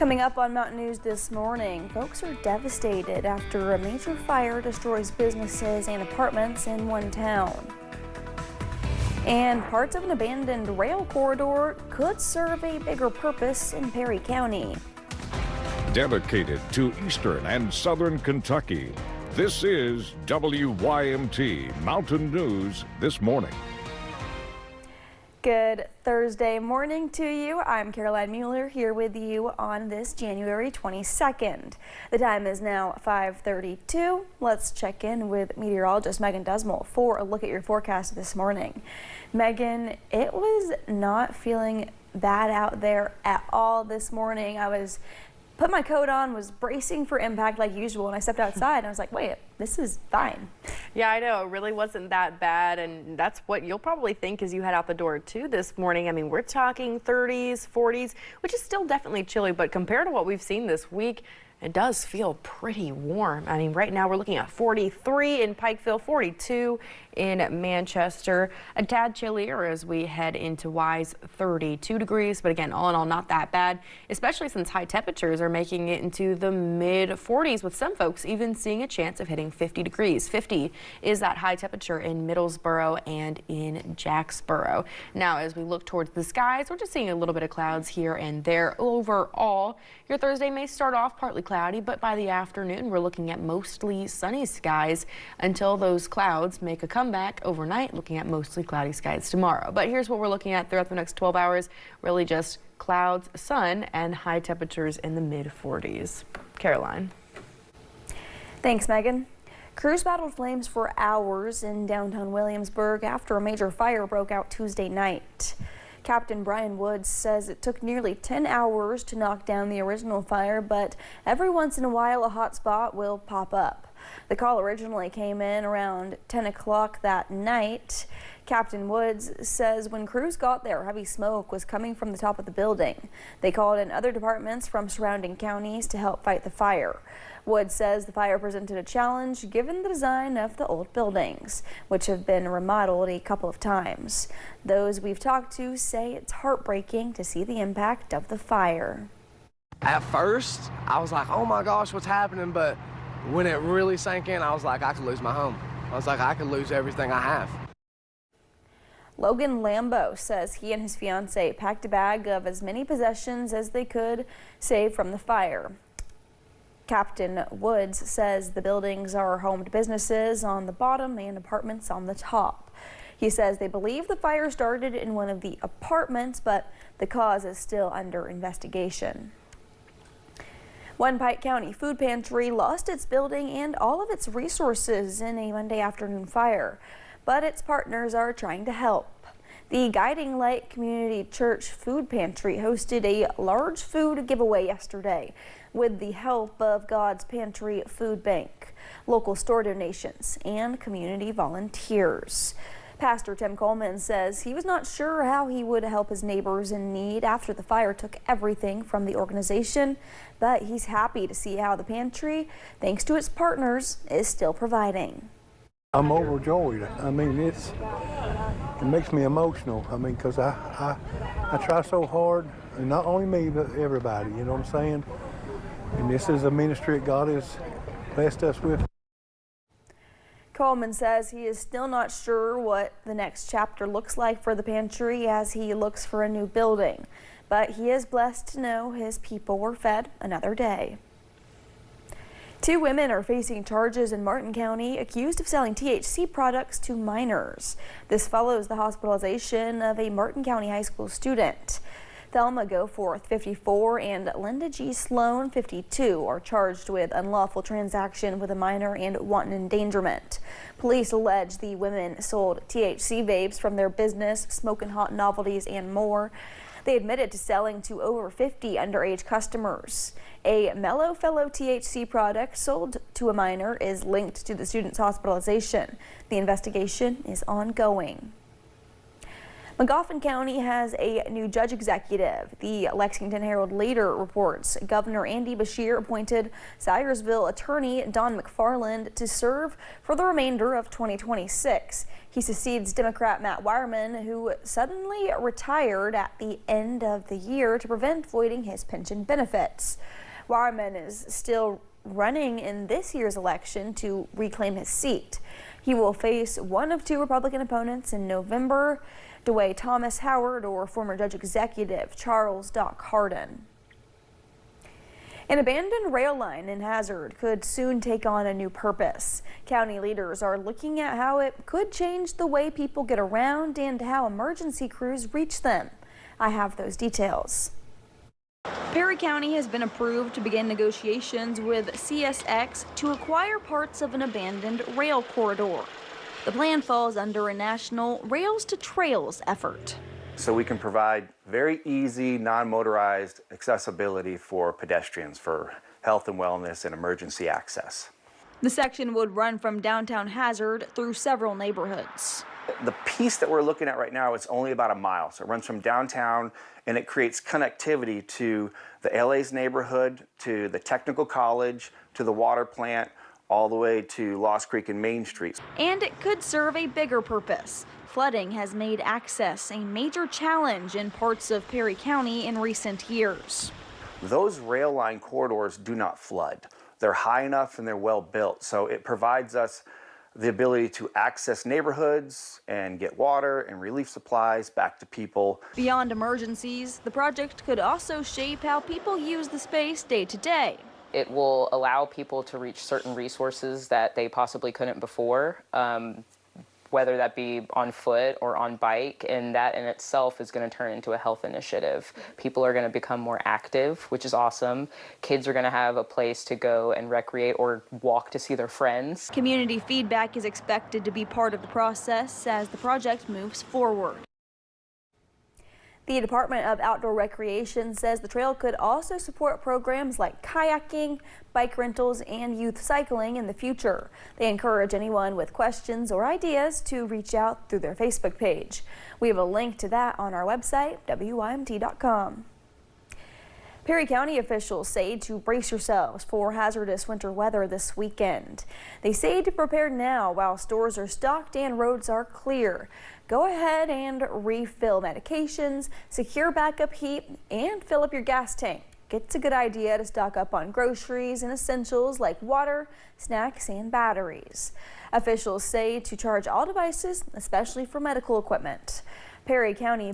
Coming up on Mountain News this morning, folks are devastated after a major fire destroys businesses and apartments in one town. And parts of an abandoned rail corridor could serve a bigger purpose in Perry County. Dedicated to Eastern and Southern Kentucky, this is WYMT Mountain News This Morning. Good Thursday morning to you. I'm Caroline Mueller here with you on this January 22nd. The time is now 5:32. Let's check in with meteorologist Megan Desmond for a look at your forecast this morning. Megan, it was not feeling bad out there at all this morning. Put my coat on, was bracing for impact like usual, and I stepped outside and I was like, wait, this is fine. Yeah, I know, it really wasn't that bad, and that's what you'll probably think as you head out the door too this morning. I mean, we're talking 30s, 40s, which is still definitely chilly, but compared to what we've seen this week, it does feel pretty warm. I mean, right now we're looking at 43 in Pikeville, 42 in Manchester. A tad chillier as we head into Wise, 32 degrees. But again, all in all, not that bad, especially since high temperatures are making it into the mid 40s, with some folks even seeing a chance of hitting 50 degrees. 50 is that high temperature in Middlesboro and in Jacksboro. Now, as we look towards the skies, we're just seeing a little bit of clouds here and there. Overall, your Thursday may start off partly cloudy, but by the afternoon, we're looking at mostly sunny skies until those clouds make a comeback overnight, looking at mostly cloudy skies tomorrow. But here's what we're looking at throughout the next 12 hours. Really just clouds, sun, and high temperatures in the mid 40s. Caroline. Thanks, Megan. Crews battled flames for hours in downtown Williamsburg after a major fire broke out Tuesday night. Captain Brian Woods says it took nearly 10 hours to knock down the original fire, but every once in a while a hot spot will pop up. The call originally came in around 10 o'clock that night. Captain Woods says when crews got there, heavy smoke was coming from the top of the building. They called in other departments from surrounding counties to help fight the fire. Woods says the fire presented a challenge given the design of the old buildings, which have been remodeled a couple of times. Those we've talked to say it's heartbreaking to see the impact of the fire. At first, I was like, oh my gosh, what's happening? But when it really sank in, I was like, I could lose my home. I was like, I could lose everything I have. Logan Lambo says he and his fiancee packed a bag of as many possessions as they could save from the fire. Captain Woods says the buildings are home to businesses on the bottom and apartments on the top. He says they believe the fire started in one of the apartments, but the cause is still under investigation. One Pike County food pantry lost its building and all of its resources in a Monday afternoon fire, but its partners are trying to help. The Guiding Light Community Church Food Pantry hosted a large food giveaway yesterday with the help of God's Pantry Food Bank, local store donations, and community volunteers. Pastor Tim Coleman says he was not sure how he would help his neighbors in need after the fire took everything from the organization, but he's happy to see how the pantry, thanks to its partners, is still providing. I'm overjoyed. I mean, it makes me emotional. I mean, because I try so hard, and not only me, but everybody, you know what I'm saying? And this is a ministry that God has blessed us with. Coleman says he is still not sure what the next chapter looks like for the pantry as he looks for a new building, but he is blessed to know his people were fed another day. 2 women are facing charges in Martin County accused of selling THC products to minors. This follows the hospitalization of a Martin County high school student. Thelma Goforth, 54, and Linda G. Sloan, 52, are charged with unlawful transaction with a minor and wanton endangerment. Police allege the women sold THC vapes from their business, Smokin' Hot Novelties, and more. They admitted to selling to over 50 underage customers. A Mellow Fellow THC product sold to a minor is linked to the student's hospitalization. The investigation is ongoing. Magoffin County has a new judge executive. The Lexington Herald Leader reports Governor Andy Beshear appointed Salyersville attorney Don McFarland to serve for the remainder of 2026. He succeeds Democrat Matt Wireman, who suddenly retired at the end of the year to prevent voiding his pension benefits. Wireman is still running in this year's election to reclaim his seat. He will face one of two Republican opponents in November, DeWay Thomas Howard or former judge executive Charles Doc Hardin. An abandoned rail line in Hazard could soon take on a new purpose. County leaders are looking at how it could change the way people get around and how emergency crews reach them. I have those details. Perry County has been approved to begin negotiations with CSX to acquire parts of an abandoned rail corridor. The plan falls under a national Rails to Trails effort. So we can provide very easy, non-motorized accessibility for pedestrians for health and wellness and emergency access. The section would run from downtown Hazard through several neighborhoods. The piece that we're looking at right now is only about a mile. So it runs from downtown and it creates connectivity to the LA's neighborhood, to the technical college, to the water plant, all the way to Lost Creek and Main Street. And it could serve a bigger purpose. Flooding has made access a major challenge in parts of Perry County in recent years. Those rail line corridors do not flood. They're high enough and they're well built, so it provides us the ability to access neighborhoods and get water and relief supplies back to people. Beyond emergencies, the project could also shape how people use the space day to day. It will allow people to reach certain resources that they possibly couldn't before, whether that be on foot or on bike, and that in itself is going to turn into a health initiative. People are going to become more active, which is awesome. Kids are going to have a place to go and recreate or walk to see their friends. Community feedback is expected to be part of the process as the project moves forward. The Department of Outdoor Recreation says the trail could also support programs like kayaking, bike rentals, and youth cycling in the future. They encourage anyone with questions or ideas to reach out through their Facebook page. We have a link to that on our website, WYMT.com. Perry County officials say to brace yourselves for hazardous winter weather this weekend. They say to prepare now while stores are stocked and roads are clear. Go ahead and refill medications, secure backup heat, and fill up your gas tank. It's a good idea to stock up on groceries and essentials like water, snacks, and batteries. Officials say to charge all devices, especially for medical equipment. Perry County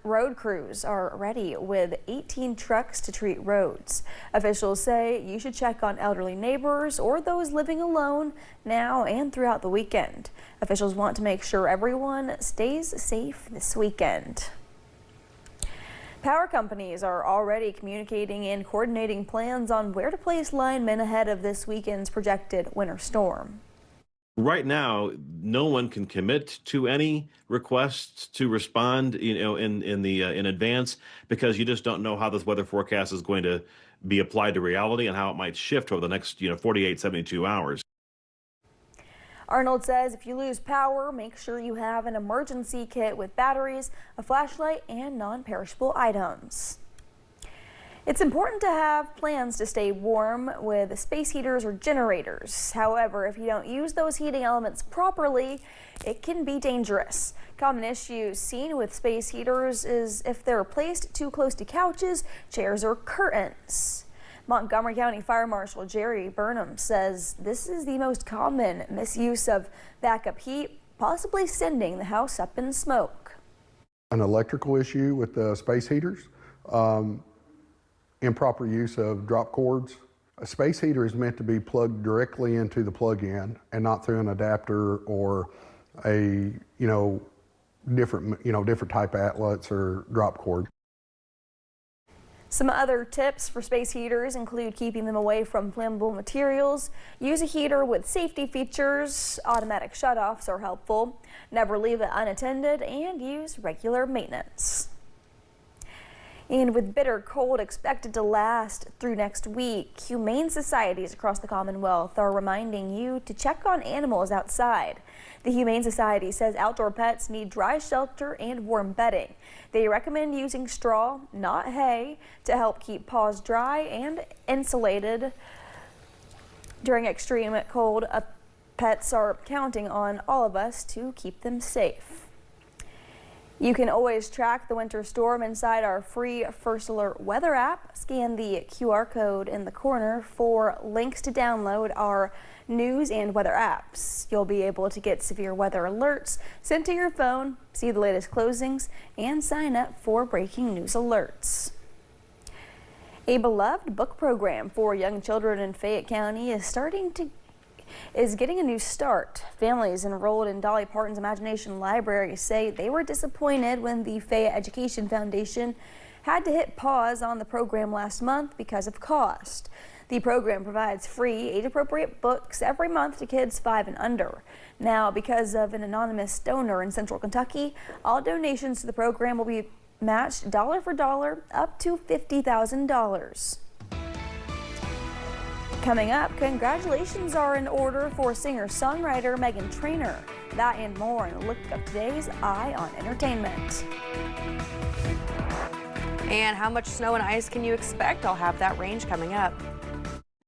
road crews are ready with 18 trucks to treat roads. Officials say you should check on elderly neighbors or those living alone now and throughout the weekend. Officials want to make sure everyone stays safe this weekend. Power companies are already communicating and coordinating plans on where to place linemen ahead of this weekend's projected winter storm. Right now, no one can commit to any requests to respond, in advance, because you just don't know how this weather forecast is going to be applied to reality and how it might shift over the next, 48, 72 hours. Arnold says if you lose power, make sure you have an emergency kit with batteries, a flashlight, and non-perishable items. It's important to have plans to stay warm with space heaters or generators. However, if you don't use those heating elements properly, it can be dangerous. Common issues seen with space heaters is if they're placed too close to couches, chairs, or curtains. Montgomery County Fire Marshal Jerry Burnham says this is the most common misuse of backup heat, possibly sending the house up in smoke. An electrical issue with the space heaters. Improper use of drop cords. A space heater is meant to be plugged directly into the plug-in and not through an adapter or a different type of outlets or drop cord. Some other tips for space heaters include keeping them away from flammable materials. Use a heater with safety features. Automatic shutoffs are helpful. Never leave it unattended and use regular maintenance. And with bitter cold expected to last through next week, humane societies across the Commonwealth are reminding you to check on animals outside. The Humane Society says outdoor pets need dry shelter and warm bedding. They recommend using straw, not hay, to help keep paws dry and insulated during extreme cold. Pets are counting on all of us to keep them safe. You can always track the winter storm inside our free First Alert weather app. Scan the QR code in the corner for links to download our news and weather apps. You'll be able to get severe weather alerts sent to your phone, see the latest closings, and sign up for breaking news alerts. A beloved book program for young children in Fayette County is getting a new start. Families enrolled in Dolly Parton's Imagination Library say they were disappointed when the Fayette Education Foundation had to hit pause on the program last month because of cost. The program provides free age-appropriate books every month to kids 5 and under. Now, because of an anonymous donor in Central Kentucky, all donations to the program will be matched dollar for dollar up to $50,000. Coming up, congratulations are in order for singer-songwriter Meghan Trainor. That and more in a look of today's Eye on Entertainment. And how much snow and ice can you expect? I'll have that range coming up.